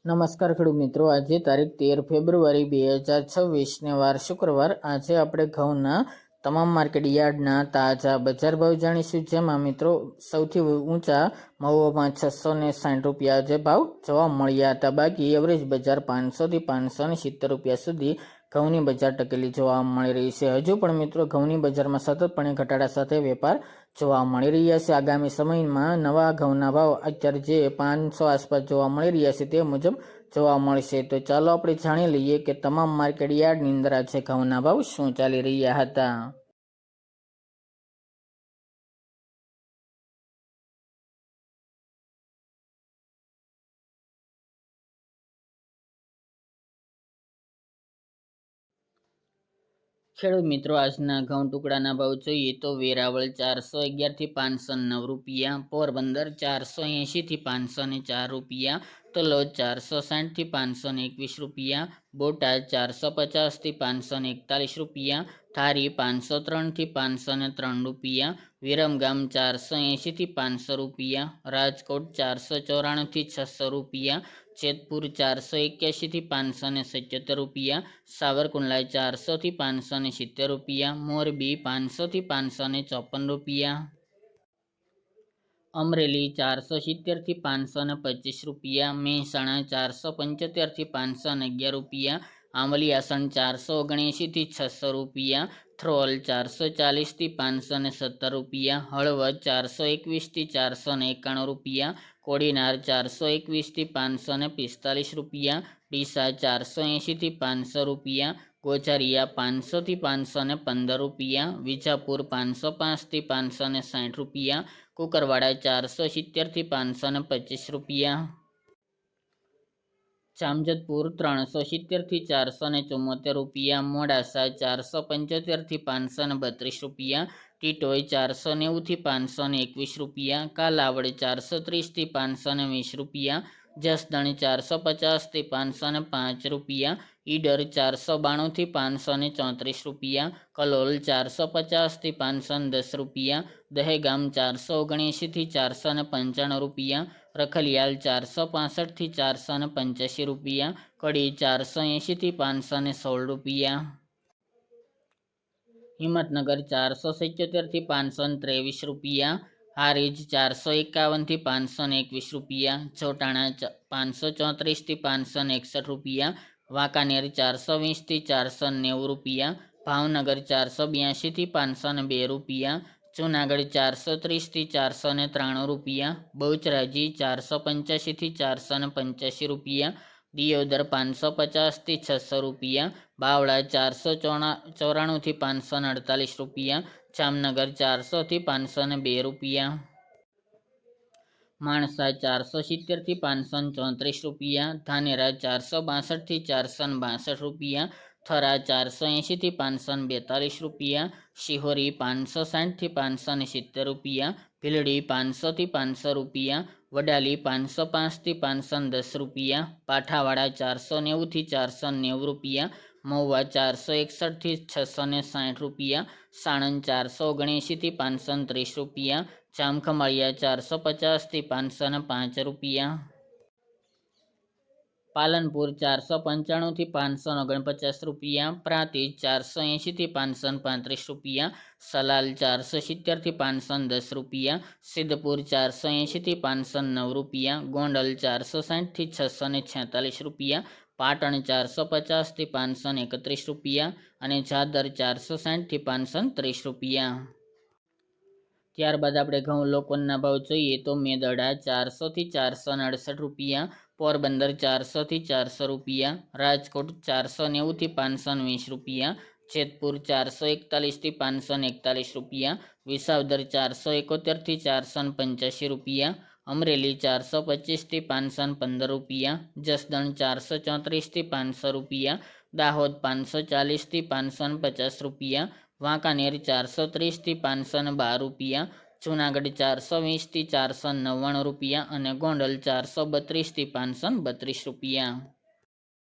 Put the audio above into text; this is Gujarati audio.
નમસ્કાર ખેડૂત મિત્રો, આજે તારીખ 13 ફેબ્રુઆરી 2026 ને વાર શુક્રવાર. આજે આપણે ઘઉંના તમામ માર્કેટ યાર્ડના તાજા બજાર ભાવ જાણીશું, જેમાં મિત્રો સૌથી ઊંચા મહુવામાં 660 રૂપિયા આજે ભાવ જોવા મળ્યા હતા. બાકી એવરેજ બજાર 500 થી 570 રૂપિયા સુધી ઘઉંની બજાર ટકેલી જોવા મળી રહી છે. હજુ પણ મિત્રો ઘઉંની બજારમાં સતતપણે ઘટાડા સાથે વેપાર જોવા મળી રહ્યા છે. આગામી સમયમાં નવા ઘઉંના ભાવ અત્યારે જે 500 આસપાસ જોવા મળી રહ્યા છે તે મુજબ જોવા મળશે. તો ચાલો આપણે જાણી લઈએ કે તમામ માર્કેટ યાર્ડની અંદર આજે ઘઉંના ભાવ શું ચાલી રહ્યા હતા. ખેડૂત મિત્રો, આજના ઘઉં ટુકડાના ભાવ જોઈએ તો વેરાવળ 411 થી 509 રૂપિયા, પોરબંદર 480 થી 504 રૂપિયા, તલોદ 460 થી 521 રૂપિયા, બોટાદ 450 થી 541 રૂપિયા, ધારી 503 થી 503 રૂપિયા, વિરમગામ 480 થી 500 રૂપિયા, રાજકોટ 494 થી 600 રૂપિયા, જેતપુર 481 થી 577 રૂપિયા, સાવરકુંડલા 400 થી 570 રૂપિયા, મોરબી 500 થી 554 રૂપિયા, અમરેલી 470 થી 525 રૂપિયા, મહેસાણા 475 થી 511 રૂપિયા, આંબલિયાસણ 479 થી 600 રૂપિયા, થ્રોલ 440 થી 517 રૂપિયા, હળવદ 421 થી 491 રૂપિયા, કોડીનાર 421 થી 545 રૂપિયા, ડીસા 480 થી 500 રૂપિયા, ગોઝારિયા 500 થી 515 રૂપિયા, વિજાપુર 505 થી 560 રૂપિયા, કુકરવાડા 470 થી 525 રૂપિયા, જામજોધપુર 370 થી 474 રૂપિયા, મોડાસા 475 થી 532 રૂપિયા, ટીટોઈ 490 થી 521 રૂપિયા, કાલાવડ 430 થી 520 રૂપિયા, જસદણ 450 થી 505 રૂપિયા, ઈડર 492 થી 534 રૂપિયા, કલોલ 450 થી 510 રૂપિયા, દહેગામ 479 થી 495 રૂપિયા, રખલિયાલ 465 થી 485 રૂપિયા, કડી 480 થી 516 રૂપિયા, હિંમતનગર 477 થી 523 રૂપિયા, હારીજ 451 થી 521 રૂપિયા, ચોટાણા 534 થી 561 રૂપિયા, વાંકાનેર 420 થી 490 રૂપિયા, ભાવનગર 482 થી 502 રૂપિયા, જૂનાગઢ 430 થી 493 રૂપિયા, બહુચરાજી 485 થી 485 રૂપિયા, દિયોદર 550 થી 600 રૂપિયા, બાવળા 494 થી 548 રૂપિયા, જામનગર 400 થી 502 રૂપિયા, માણસા 470 થી 534 રૂપિયા, ધાનેરા 462 થી 462 રૂપિયા, થરા 480 થી 542 રૂપિયા, શિહોરી 560 થી 570 રૂપિયા, ભીલડી 500 થી 500 રૂપિયા, વડાલી 505 થી 510 રૂપિયા, પાઠાવાડા 490 થી 490 રૂપિયા, મહુવા 461 થી 660 રૂપિયા, સાણંદ 479 થી 530 રૂપિયા, જામખંભાળિયા 450 થી 505 રૂપિયા, પાલનપુર 495 થી 549 રૂપિયા, પ્રાંતિજ 480 થી 535 રૂપિયા, સલાલ 470 થી 510 રૂપિયા, સિદ્ધપુર 480 થી 509 રૂપિયા, ગોંડલ 460 થી 646 રૂપિયા, પાટણ 450 થી 531 રૂપિયા અને જાદર 460 થી 530 રૂપિયા. ત્યારબાદ આપણે ઘઉં લોકોના ભાવ જોઈએ તો મેદડા 400 થી 468 રૂપિયા, પોરબંદર 400 થી 400 રૂપિયા, રાજકોટ 490 થી 520 રૂપિયા, જેતપુર 441 થી 541 રૂપિયા, વિસાવદર 471 થી 485 રૂપિયા, અમરેલી 425 થી 515 રૂપિયા, જસદણ 434 થી 500 રૂપિયા, દાહોદ 540 થી 550 રૂપિયા, વાંકાનેર 430 થી 512 રૂપિયા, જૂનાગઢ 420 થી 499 રૂપિયા અને ગોંડલ 432 થી 532 રૂપિયા.